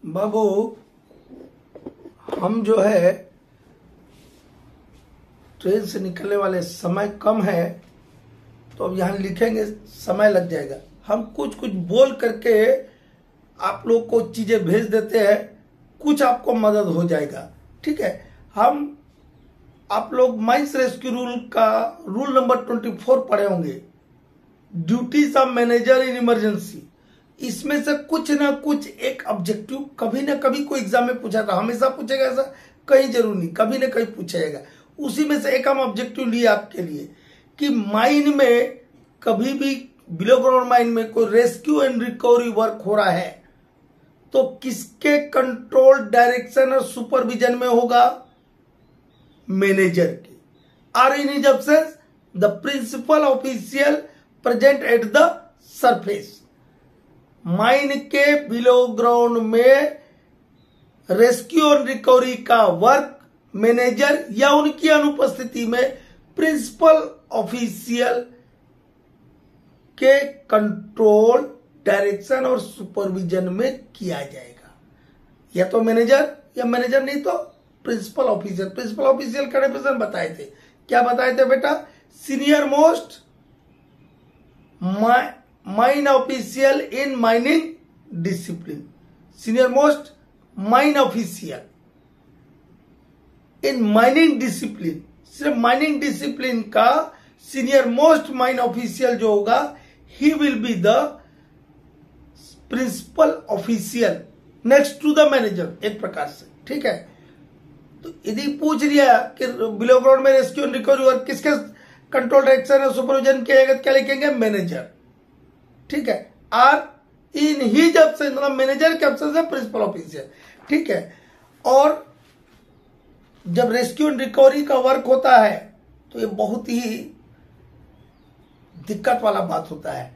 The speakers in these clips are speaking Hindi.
बाबू, हम जो है ट्रेन से निकलने वाले समय कम है, तो अब यहाँ लिखेंगे समय लग जाएगा। हम कुछ कुछ बोल करके आप लोग को चीजें भेज देते हैं, कुछ आपको मदद हो जाएगा। ठीक है, हम आप लोग माइंस रेस्क्यू रूल का रूल नंबर 24 पढ़े होंगे, duties of manager in emergency. इसमें से कुछ ना कुछ एक ऑब्जेक्टिव कभी ना कभी कोई एग्जाम में पूछा था, हमेशा पूछेगा ऐसा कहीं जरूर नहीं, कभी ना कहीं पूछेगा। उसी में से एक हम ऑब्जेक्टिव लिए आपके लिए कि माइन में कभी भी बिलो ग्राउंड माइन में कोई रेस्क्यू एंड रिकवरी वर्क हो रहा है तो किसके कंट्रोल, डायरेक्शन और सुपरविजन में होगा? मैनेजर के। Are in his absence the principal official present at the surface. Mine के बिलो ग्राउंड में रेस्क्यू और रिकवरी का वर्क मैनेजर या उनकी अनुपस्थिति में प्रिंसिपल ऑफिशियल के कंट्रोल, डायरेक्शन और सुपरविजन में किया जाएगा। या तो मैनेजर, या मैनेजर नहीं तो प्रिंसिपल ऑफिशियल। प्रिंसिपल ऑफिशियल का डेफिनेशन बताए थे, क्या बताए थे बेटा? Senior most mine official in mining discipline. Senior most mine official in mining discipline. सिर्फ माइनिंग डिसिप्लिन का सीनियर मोस्ट माइन ऑफिशियल जो होगा, he will be the principal official next to the manager, एक प्रकार से। ठीक है, तो यदि पूछ लिया कि बिलो ग्राउंड में रेस्क्यू एंड रिकवरी वर्क किसके कंट्रोल, डायरेक्शन और सुपरविजन किया जाएगा, क्या लिखेंगे? मैनेजर। ठीक है, आर इन हिज एब्सेंस, मतलब मैनेजर के एब्सेंस है प्रिंसिपल ऑफिशियल। ठीक है, और जब रेस्क्यू एंड रिकवरी का वर्क होता है तो ये बहुत ही दिक्कत वाला बात होता है।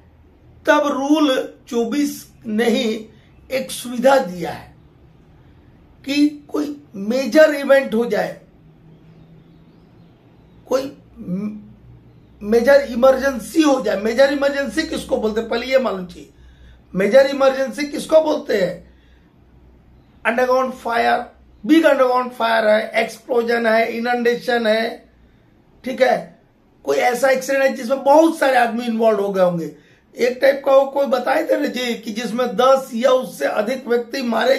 तब रूल 24 ने ही एक सुविधा दिया है कि कोई मेजर इवेंट हो जाए, कोई मेजर इमरजेंसी हो जाए। मेजर इमरजेंसी किसको बोलते हैं, पहले ये मालूम चाहिए। मेजर इमरजेंसी किसको बोलते हैं? Underground fire, big underground fire है, एक्सप्लोजन है, इनंडेशन है। ठीक है, कोई ऐसा एक्सीडेंट है जिसमें बहुत सारे आदमी इन्वॉल्व हो गए होंगे। एक टाइप का कोई बताए थे ना जी कि जिसमें 10 या उससे अधिक व्यक्ति मर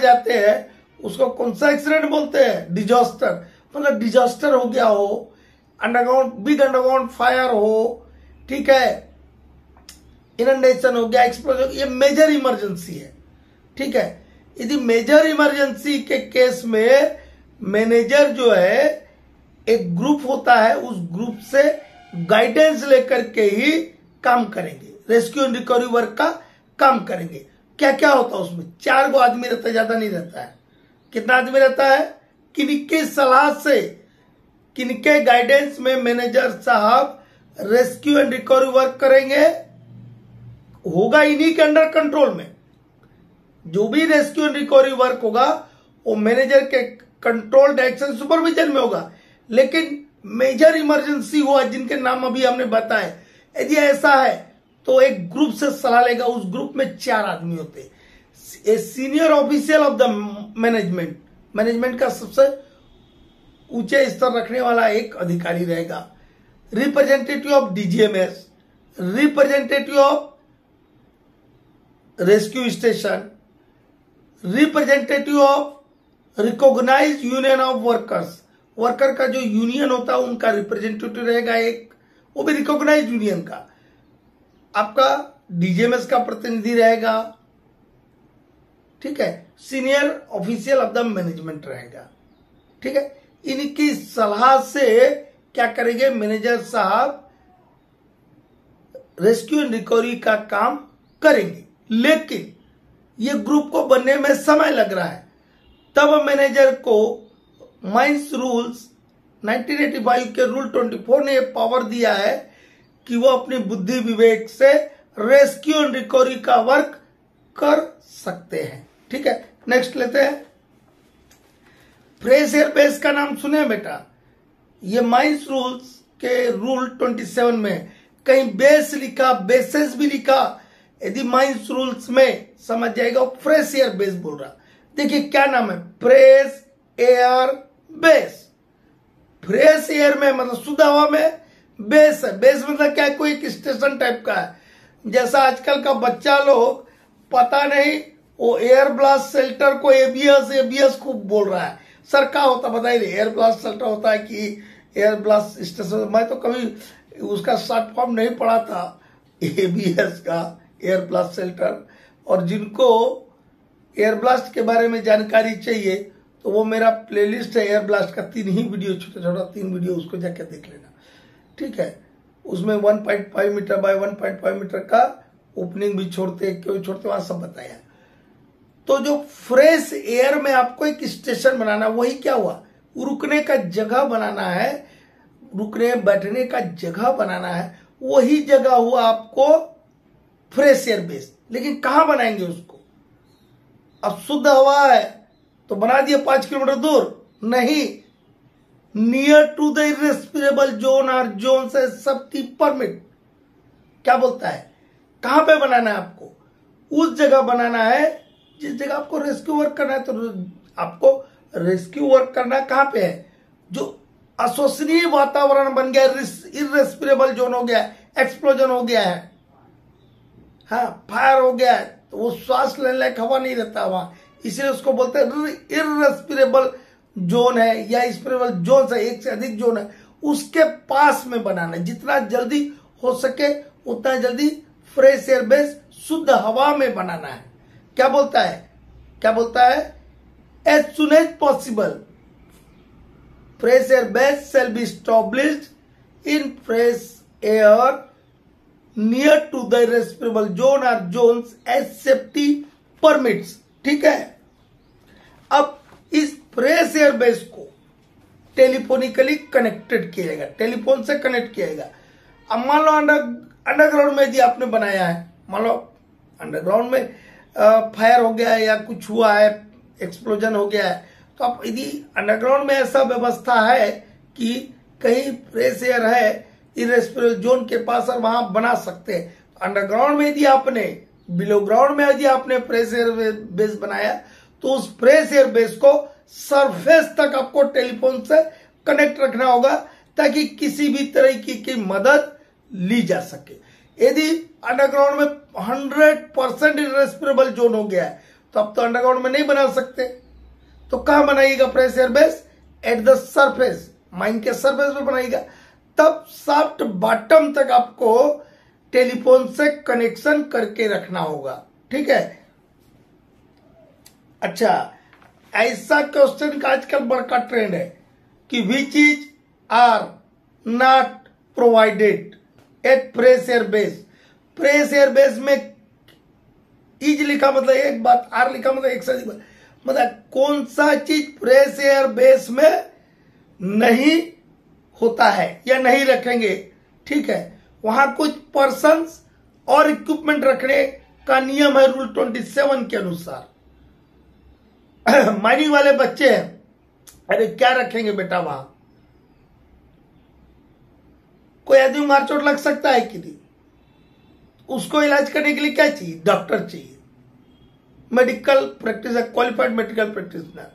जाते हैं, उसको कौन सा एक्सीडेंट बोलते हैं? डिजास्टर। मतलब डिजास्टर हो गया हो, अंडरग्राउंड, बिग अंडरग्राउंड फायर हो, ठीक है, इनंडेशन हो गया, एक्सप्लोजन, ये मेजर इमरजेंसी है। ठीक है, यदि मेजर इमरजेंसी के केस में मैनेजर जो है, एक ग्रुप होता है, उस ग्रुप से गाइडेंस लेकर के ही काम करेंगे, रेस्क्यू एंड रिकवरी वर्क का काम करेंगे। क्या क्या होता है उसमें? 4 गो आदमी रहता है, ज्यादा नहीं रहता है। कितना आदमी रहता है? किनके सलाह से, किनके गाइडेंस में मैनेजर साहब रेस्क्यू एंड रिकवरी वर्क करेंगे? होगा इन्हीं के अंडर कंट्रोल में। जो भी रेस्क्यू एंड रिकवरी वर्क होगा वो मैनेजर के कंट्रोल, डायरेक्शन, सुपरविजन में होगा। लेकिन मेजर इमरजेंसी हुआ जिनके नाम अभी हमने बताए, यदि ऐसा है तो एक ग्रुप से सलाह लेगा। उस ग्रुप में 4 आदमी होते हैं। A senior official of the management, management का सबसे ऊंचे स्तर रखने वाला एक अधिकारी रहेगा। Representative of DGMS, representative of rescue station, representative of recognized union of workers. Worker का जो यूनियन होता है उनका रिप्रेजेंटेटिव रहेगा एक, वो भी रिकॉग्नाइज्ड यूनियन का। आपका डीजीएमएस का प्रतिनिधि रहेगा। ठीक है, senior official of the management रहेगा। ठीक है, इनकी सलाह से क्या करेंगे मैनेजर साहब? रेस्क्यू एंड रिकवरी का काम करेंगे। लेकिन ये ग्रुप को बनने में समय लग रहा है। तब मैनेजर को माइंस रूल्स 1985 के रूल 24 ने पावर दिया है कि वो अपनी बुद्धि विवेक से रेस्क्यू एंड रिकवरी का वर्क कर सकते हैं। ठीक है, नेक्स्ट लेते हैं। फ्रेश एयर बेस का नाम सुने बेटा? ये माइंस रूल्स के रूल 27 में कहीं बेस लिखा, बेसेस भी लिखा, यदि माइंस रूल्स में समझ जाएगा, फ्रेश एयर बेस बोल रहा। देखिए क्या नाम है, fresh air base. Fresh air में मतलब शुद्ध हवा में बेस है। बेस मतलब क्या है, कोई एक स्टेशन टाइप का है। जैसा आजकल का बच्चा लोग पता नहीं वो एयर ब्लास्ट शेल्टर को एबीएस एबीएस खूब बोल रहा है। सर क्या होता बताइए, एयर ब्लास्ट शेल्टर होता है कि एयर ब्लास्ट स्टेशन? मैं तो कभी उसका शॉर्ट फॉर्म नहीं पढ़ा था एबीएस का, एयर ब्लास्ट शेल्टर। और जिनको एयर ब्लास्ट के बारे में जानकारी चाहिए तो वो मेरा प्लेलिस्ट है एयर ब्लास्ट का, 3 ही वीडियो, छोटा छोटा 3 वीडियो, उसको जाकर देख लेना, ठीक है। उसमें 1.5 मीटर बाय 1.5 मीटर का ओपनिंग भी छोड़ते, क्यों छोड़ते, वहां सब बताया। तो जो फ्रेश एयर में आपको एक स्टेशन बनाना, वही क्या हुआ, रुकने का जगह बनाना है, रुकने बैठने का जगह बनाना है, वही जगह हुआ आपको फ्रेश एयर बेस। लेकिन कहां बनाएंगे उसको? अब शुद्ध हवा है तो बना दिया 5 किलोमीटर दूर, नहीं, नियर टू द इरेस्पिरेबल जोन और जोन से सेफ्टी परमिट। क्या बोलता है, कहां पे बनाना है आपको? उस जगह बनाना है जिस जगह आपको रेस्क्यू वर्क करना है। तो आपको रेस्क्यू वर्क करना कहां पे है? जो अशोचनीय वातावरण बन गया, इरेस्पिरेबल जोन हो गया, एक्सप्लोजन हो गया है, हाँ, फायर हो गया है, तो वो श्वास लेने लायक हवा नहीं रहता वहां, इसलिए उसको बोलते हैं इरेस्पिरेबल जोन है या स्पिरेबल जोन है, एक से अधिक जोन है, उसके पास में बनाना है। जितना जल्दी हो सके उतना जल्दी फ्रेश एयर बेस शुद्ध हवा में बनाना है। क्या बोलता है, क्या बोलता है, as soon as possible fresh air base shall be established in fresh air near to the respirable zone or zones as safety permits। ठीक है। अब इस फ्रेश एयर बेस को टेलीफोनिकली कनेक्टेड किया जाएगा, टेलीफोन से कनेक्ट किया जाएगा। अब मान लो अंडरग्राउंड में यदि आपने बनाया है, मान लो अंडरग्राउंड में फायर हो गया है या कुछ हुआ है, एक्सप्लोजन हो गया है, तो आप यदि अंडरग्राउंड में ऐसा व्यवस्था है कि कहीं फ्रेश एयर है इरेस्पिरेबल जोन के पास और वहां बना सकते हैं, अंडरग्राउंड में यदि आपने, बिलो ग्राउंड में यदि आपने फ्रेश एयर बेस बनाया तो उस फ्रेश एयर बेस को सरफेस तक आपको टेलीफोन से कनेक्ट रखना होगा ताकि किसी भी तरह की मदद ली जा सके। यदि अंडरग्राउंड में 100% इरेस्पिरेबल जोन हो गया है तो अब तो अंडरग्राउंड में नहीं बना सकते, तो कहां बनाइएगा fresh air base? Eight the surface, mine के सरफेस में बनाइएगा। तब सॉफ्ट बॉटम तक आपको टेलीफोन से कनेक्शन करके रखना होगा, ठीक है। अच्छा, ऐसा क्वेश्चन का आजकल बड़का ट्रेंड है कि which is are not provided at fresh air base. Fresh air base में इज लिखा मतलब एक बात, आर लिखा मतलब एक सही बात, मतलब कौन सा चीज फ्रेश एयर बेस में नहीं होता है या नहीं रखेंगे, ठीक है। वहां कुछ पर्सन्स और इक्विपमेंट रखने का नियम है रूल 27 के अनुसार। माइनिंग वाले बच्चे हैं, अरे क्या रखेंगे बेटा वहां? कोई आदमी मार चोट लग सकता है कि नहीं, उसको इलाज करने के लिए क्या चाहिए? डॉक्टर चाहिए, medical practice, qualified medical practitioner.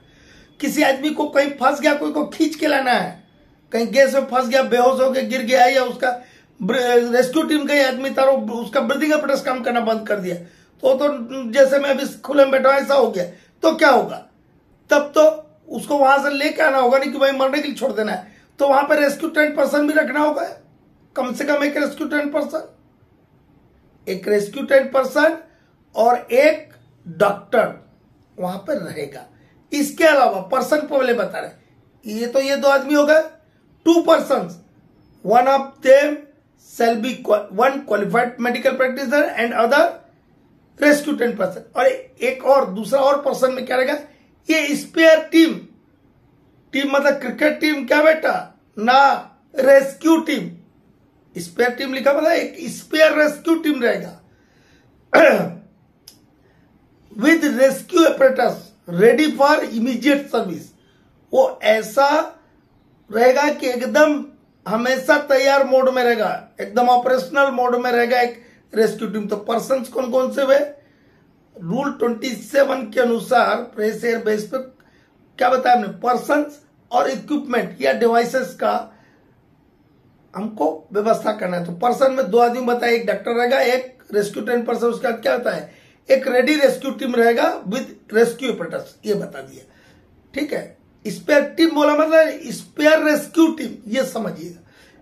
किसी आदमी को कहीं फंस गया, कोई को खींच के लाना है, कहीं गैस में फंस गया, बेहोश होकर गिर गया, या उसका रेस्क्यू टीम का आदमी था, उसका ब्रीदिंग apparatus काम करना बंद कर दिया, तो जैसे मैं अभी खुले में बैठा ऐसा हो गया, तो क्या होगा? तब तो उसको वहां से लेके आना होगा, नहीं कि भाई मरने के लिए छोड़ देना है, तो वहां पर रेस्क्यू ट्रेंड पर्सन भी रखना होगा, कम से कम एक रेस्क्यू ट्रेंड पर्सन, एक रेस्क्यू ट्रेंड पर्सन और एक डॉक्टर वहां पर रहेगा। इसके अलावा पर्सन को पहले बता रहे, ये 2 आदमी हो गए, 2 persons, one of them shall be one qualified medical practitioner and other rescue trained person। और एक और दूसरा और पर्सन में क्या रहेगा? ये स्पेयर टीम, टीम मतलब क्रिकेट टीम क्या बेटा ना, रेस्क्यू टीम। स्पेयर टीम लिखा मतलब एक स्पेयर रेस्क्यू टीम रहेगा with rescue apparatus ready for immediate service. वो ऐसा रहेगा कि एकदम हमेशा तैयार मोड में रहेगा, एकदम ऑपरेशनल मोड में रहेगा, एक रेस्क्यू टीम। तो पर्सन कौन कौन से हुए? रूल 27 के अनुसार प्रेस एयर बेस पे क्या बताया हमने? पर्सन और इक्विपमेंट या डिवाइसेस का हमको व्यवस्था करना है। तो पर्सन में 2 आदमी बताए, एक डॉक्टर रहेगा, एक रेस्क्यू ट्रेन पर्सन। उसके बाद क्या होता है? एक रेडी रेस्क्यू टीम रहेगा विद रेस्क्यू ऑपरेटर्स, ये बता दिया। ठीक है, स्पेयर टीम बोला मतलब स्पेयर रेस्क्यू टीम, ये समझिएगा।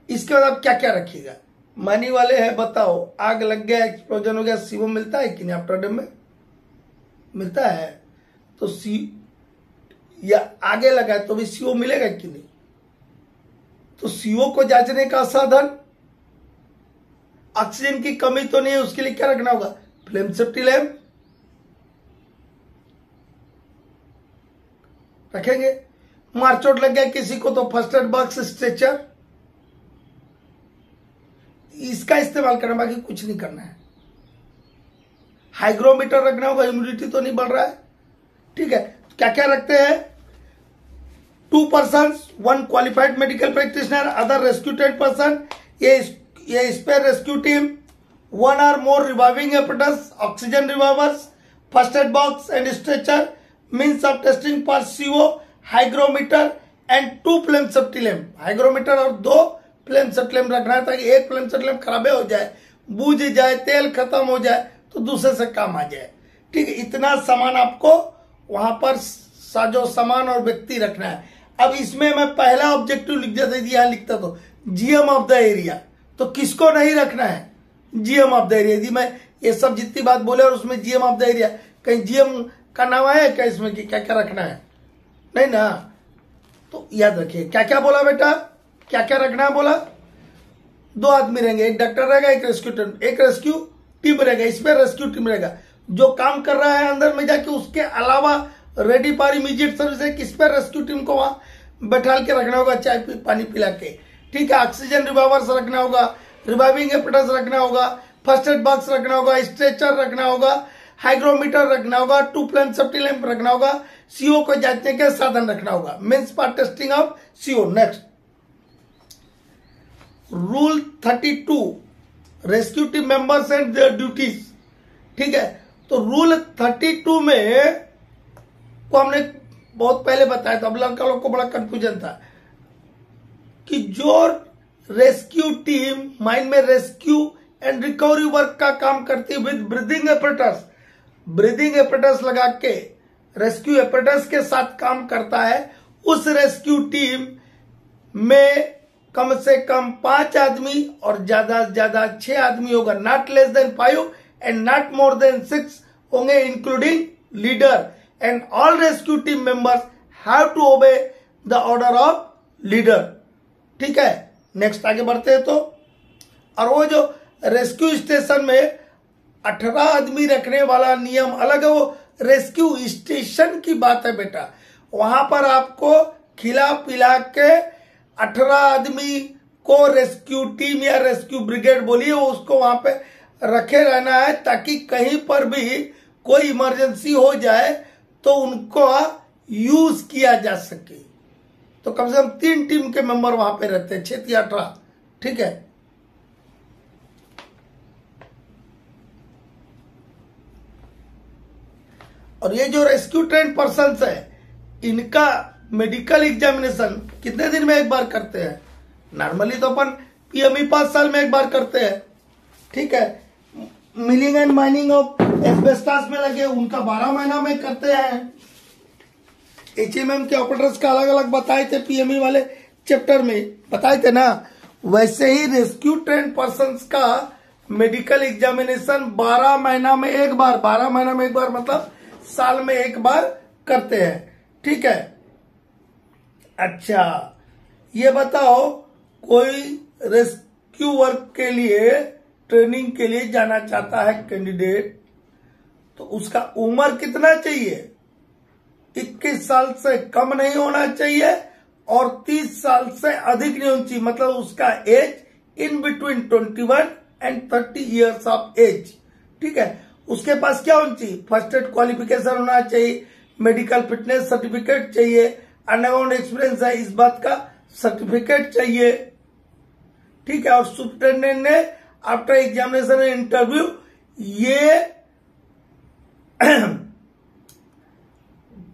इसके बाद आप क्या क्या रखिएगा? मानी वाले हैं, बताओ आग लग गया, एक्सप्लोजन हो गया, सीओ मिलता है कि नहीं? आफ्टर डे में मिलता है। तो या आगे लगा है तो भी सीओ मिलेगा कि नहीं? तो सीओ को जांचने का साधन, ऑक्सीजन की कमी तो नहीं है, उसके लिए क्या रखना होगा? फ्लेम सेफ्टी लैम्प रखेंगे। मारचोट लग गया किसी को तो फर्स्ट एड बॉक्स, स्ट्रेचर, इसका इस्तेमाल करना, बाकी कुछ नहीं करना है। हाइग्रोमीटर रखना होगा, ह्यूमिडिटी तो नहीं बढ़ रहा है। ठीक है, क्या क्या रखते हैं? 2 persons, 1 qualified medical practitioner, other rescue train person, ये spare rescue team, 1 or more reviving apparatus, oxygen revivers, first aid box and stretcher, means of testing for CO, hygrometer and 2 flame safety lamp. Hygrometer और 2 फ्लेम सेफ्टी लैम्प रखना है, ताकि एक फ्लेम सेफ्टी लैम्प खराबे हो जाए, बुझ जाए, तेल खत्म हो जाए तो दूसरे से काम आ जाए। ठीक है, इतना सामान आपको वहां पर साजो सामान और व्यक्ति रखना है। अब इसमें मैं पहला ऑब्जेक्टिव लिख देता, यहां लिखता तो जीएम ऑफ द एरिया। तो किसको नहीं रखना है? GM of the area. यदि मैं ये सब जितनी बात बोले और उसमें जीएम ऑफ द एरिया, कहीं जीएम का नाम आया क्या इसमें कि क्या क्या रखना है? नहीं ना। तो याद रखिए क्या क्या बोला बेटा, क्या क्या रखना है बोला? 2 आदमी रहेंगे, एक डॉक्टर रहेगा, एक रेस्क्यू टीम रहेगा। इसमें रेस्क्यू टीम रहेगा जो काम कर रहा है अंदर में जाके, उसके अलावा रेडी फॉर इमीडिएट सर्विस है, किस पे? रेस्क्यू टीम को वहां बैठा के रखना होगा, चाय पानी पिला के। ठीक है, ऑक्सीजन रिवाइवर्स रखना होगा, रिवाइविंग एपरेटस रखना होगा, फर्स्ट एड बॉक्स रखना होगा, स्ट्रेचर रखना होगा, हाइग्रोमीटर रखना होगा, 2 फ्लेम सेफ्टी लैम्प रखना होगा, सीओ को जांचने के साधन रखना होगा, means for testing of CO. Next rule 32, rescue team members and their duties. ठीक है, तो रूल 32 में को हमने बहुत पहले बताया था, अब लड़का लोग को बड़ा कंफ्यूजन था कि जो रेस्क्यू टीम माइन में रेस्क्यू एंड रिकवरी वर्क का काम करती है with breathing apparatus, breathing apparatus लगा के रेस्क्यू एपरेटस के साथ काम करता है, उस रेस्क्यू टीम में कम से कम 5 आदमी और ज्यादा से ज्यादा 6 आदमी होगा, not less than 5 and not more than 6 होंगे, including leader. And all rescue team members have to obey the order of leader. ठीक है, नेक्स्ट आगे बढ़ते हैं। तो और वो जो रेस्क्यू स्टेशन में 18 आदमी रखने वाला नियम अलग है, वो रेस्क्यू स्टेशन की बात है बेटा। वहां पर आपको खिला पिला के 18 आदमी को रेस्क्यू टीम या रेस्क्यू ब्रिगेड बोलिए, उसको वहां पे रखे रहना है, ताकि कहीं पर भी कोई इमरजेंसी हो जाए तो उनको यूज किया जा सके। तो कम से कम 3 टीम के मेंबर वहां पे रहते हैं, 6 या 18। ठीक है, और ये जो रेस्क्यू ट्रेन पर्सन है, इनका मेडिकल एग्जामिनेशन कितने दिन में एक बार करते हैं? नॉर्मली तो अपन पीएमई 5 साल में एक बार करते हैं। ठीक है, milling and mining of asbestos में लगे उनका 12 महीना में करते हैं। एचएमएम के ऑपरेटर्स का अलग अलग बताए थे पीएमई वाले चैप्टर में, बताए थे ना। वैसे ही रेस्क्यू ट्रेन पर्सन्स का मेडिकल एग्जामिनेशन 12 महीना में एक बार, 12 महीना में एक बार मतलब साल में एक बार करते हैं। ठीक है, अच्छा ये बताओ, कोई रेस्क्यू वर्क के लिए ट्रेनिंग के लिए जाना चाहता है कैंडिडेट, तो उसका उम्र कितना चाहिए? 21 साल से कम नहीं होना चाहिए और 30 साल से अधिक नहीं होनी चाहिए, मतलब उसका age in between 21 and 30 years of age. ठीक है, उसके पास क्या होना चाहिए? फर्स्ट एड क्वालिफिकेशन होना चाहिए, मेडिकल फिटनेस सर्टिफिकेट चाहिए, अंडरग्राउंड एक्सपीरियंस है इस बात का सर्टिफिकेट चाहिए। ठीक है, और सुपरिटेंडेंट ने आफ्टर एग्जामिनेशन एंड इंटरव्यू, ये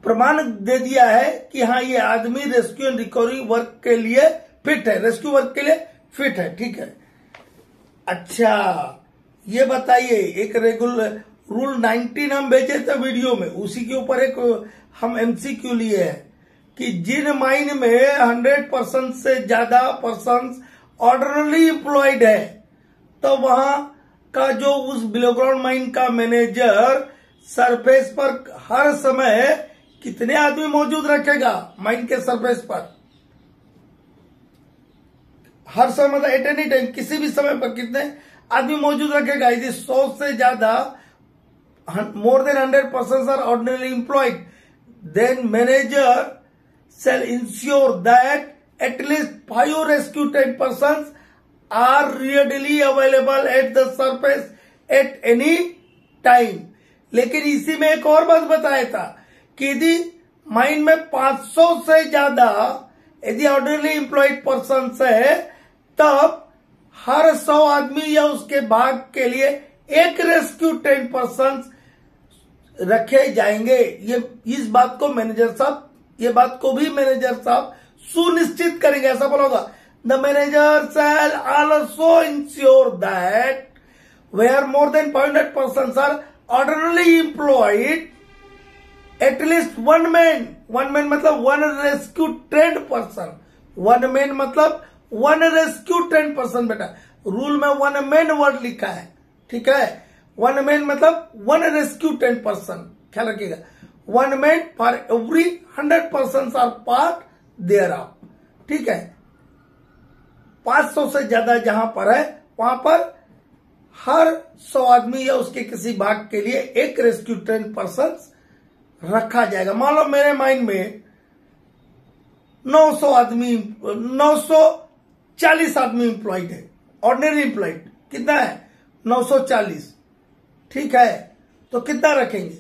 प्रमाण दे दिया है कि हाँ ये आदमी रेस्क्यू एंड रिकवरी वर्क के लिए फिट है, रेस्क्यू वर्क के लिए फिट है। ठीक है, अच्छा ये बताइए, एक रेगुलर रूल 19 हम भेजे थे वीडियो में, उसी के ऊपर एक हम एमसीक्यू लिए हैं कि जिन माइन में 100% से ज्यादा पर्सन ऑर्डिनरी एम्प्लॉयड है, तो वहां का जो उस बिलो ग्राउंड माइन का मैनेजर सरफेस पर हर समय कितने आदमी मौजूद रखेगा माइन के सरफेस पर, हर समय मतलब एट एनी टाइम, किसी भी समय पर कितने आदमी मौजूद रखेगा। यदि 100 से ज्यादा more than 100% are ordinarily employed, then manager shall ensure that at least 5 rescue trained persons are readily available at the surface at any time। लेकिन इसी में एक और बात बताया था कि यदि माइन में 500 से ज्यादा यदि ऑर्डिनरी एम्प्लॉयड पर्सन है, तब हर 100 आदमी या उसके भाग के लिए एक रेस्क्यू ट्रेन पर्सन रखे जाएंगे। ये इस बात को मैनेजर साहब, ये बात को भी मैनेजर साहब सुनिश्चित करेंगे, ऐसा बोला होगा। The manager shall also ensure that where more than 500 person are ordinarily employed at least one man मतलब one rescue trained person, one man मतलब वन रेस्क्यू ट्रेंड पर्सन। बेटा रूल में वन मैन वर्ड लिखा है, ठीक है, वन मैन मतलब वन रेस्क्यू ट्रेंड पर्सन, ख्याल रखिएगा। One man for every 100 person are part thereof, ठीक है। 500 से ज्यादा जहां पर है वहां पर हर 100 आदमी या उसके किसी भाग के लिए एक रेस्क्यू ट्रेंड पर्सन रखा जाएगा। मान लो मेरे माइंड में 900 आदमी, 940 आदमी एम्प्लॉयड है, ऑर्डिनरी एम्प्लॉयड कितना है 940, ठीक है। तो कितना रखेंगे,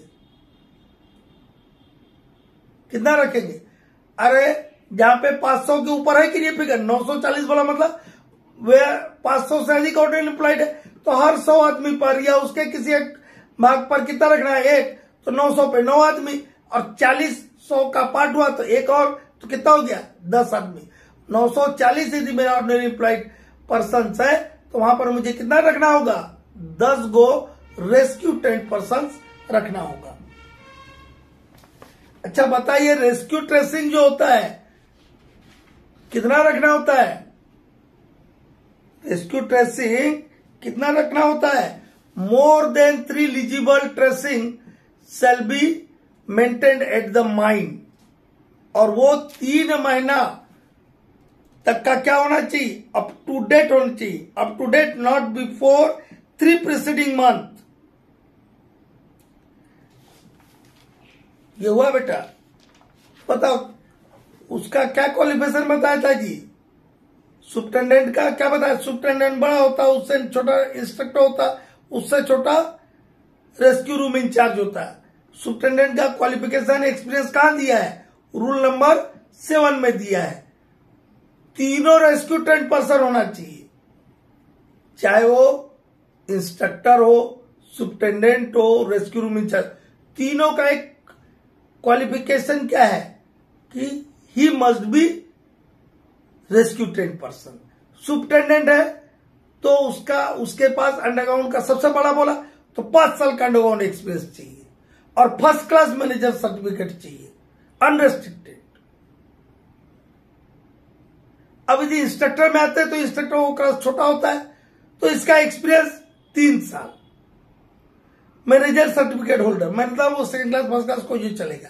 कितना रखेंगे? अरे जहां पे 500 के ऊपर है कि ये फिगर 940 बोला मतलब वे 500 से अधिक ऑर्डिनरी एम्प्लॉयड है, तो हर 100 आदमी पर या उसके किसी एक भाग पर कितना रखना है, एक। तो 900 पे 9 आदमी और 40 100 का पार्ट हुआ तो एक और, तो कितना हो गया 10 आदमी। 940 यदि मेरा ऑर्डिनरी एम्प्लॉयड पर्सन है तो वहां पर मुझे कितना रखना होगा, 10 गो रेस्क्यू ट्रेंड पर्सन रखना होगा। अच्छा बताइए, रेस्क्यू ट्रेसिंग जो होता है कितना रखना होता है? रेस्क्यू ट्रेसिंग कितना रखना होता है? More than 3 legible tracing shall be maintained at the mine, और वो 3 महीना तक का क्या होना चाहिए, अप टू डेट होना चाहिए। Up to date, not before 3 preceding month. ये हुआ बेटा, बताओ उसका क्या क्वालिफिकेशन बताया था जी? सुप्रिटेंडेंट का क्या बताया? सुप्रिटेंडेंट बड़ा होता, उससे छोटा इंस्ट्रक्टर होता, उससे छोटा रेस्क्यू रूम इंचार्ज होता है। सुप्रिटेंडेंट का क्वालिफिकेशन एक्सपीरियंस कहां दिया है? रूल नंबर 7 में दिया है। तीनों रेस्क्यू ट्रेंड पर्सन होना चाहिए, चाहे वो इंस्ट्रक्टर हो, सुप्रिटेंडेंट हो, रेस्क्यू रूम इंचार्ज। तीनों का एक क्वालिफिकेशन क्या है कि he must be rescue trained person. Superintendent है तो उसके पास अंडरग्राउंड का सबसे बड़ा बोला तो 5 साल का अंडरग्राउंड एक्सपीरियंस चाहिए और फर्स्ट क्लास मैनेजर सर्टिफिकेट चाहिए, अनरेस्ट्रिक्टेड। अब यदि इंस्ट्रक्टर में आते हैं तो इंस्ट्रक्टर वो क्लास छोटा होता है, तो इसका एक्सपीरियंस 3 साल। मैनेजर सर्टिफिकेट होल्डर मतलब वो सेकंड क्लास फर्स्ट क्लास को जो चलेगा।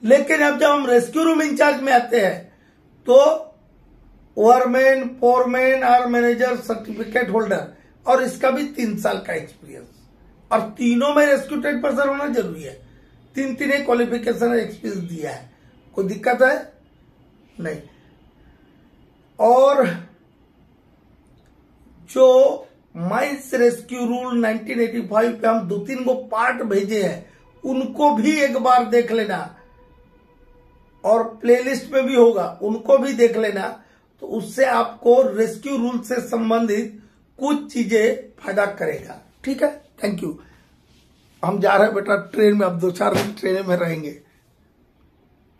लेकिन अब जब हम रेस्क्यू रूम इंचार्ज में आते हैं तो ओवरमैन, फोरमैन और मैनेजर सर्टिफिकेट होल्डर, और इसका भी 3 साल का एक्सपीरियंस, और तीनों में रेस्क्यू ट्रेंड पर्सन होना जरूरी है। 3 क्वालिफिकेशन एक्सपीरियंस दिया है, कोई दिक्कत है नहीं। और जो माइंस रेस्क्यू रूल 1985 पे हम 2-3 गो पार्ट भेजे हैं, उनको भी एक बार देख लेना, और प्लेलिस्ट में भी होगा, उनको भी देख लेना। तो उससे आपको रेस्क्यू रूल से संबंधित कुछ चीजें फायदा करेगा। ठीक है, थैंक यू। हम जा रहे हैं बेटा ट्रेन में, अब 2-4 दिन ट्रेन में रहेंगे।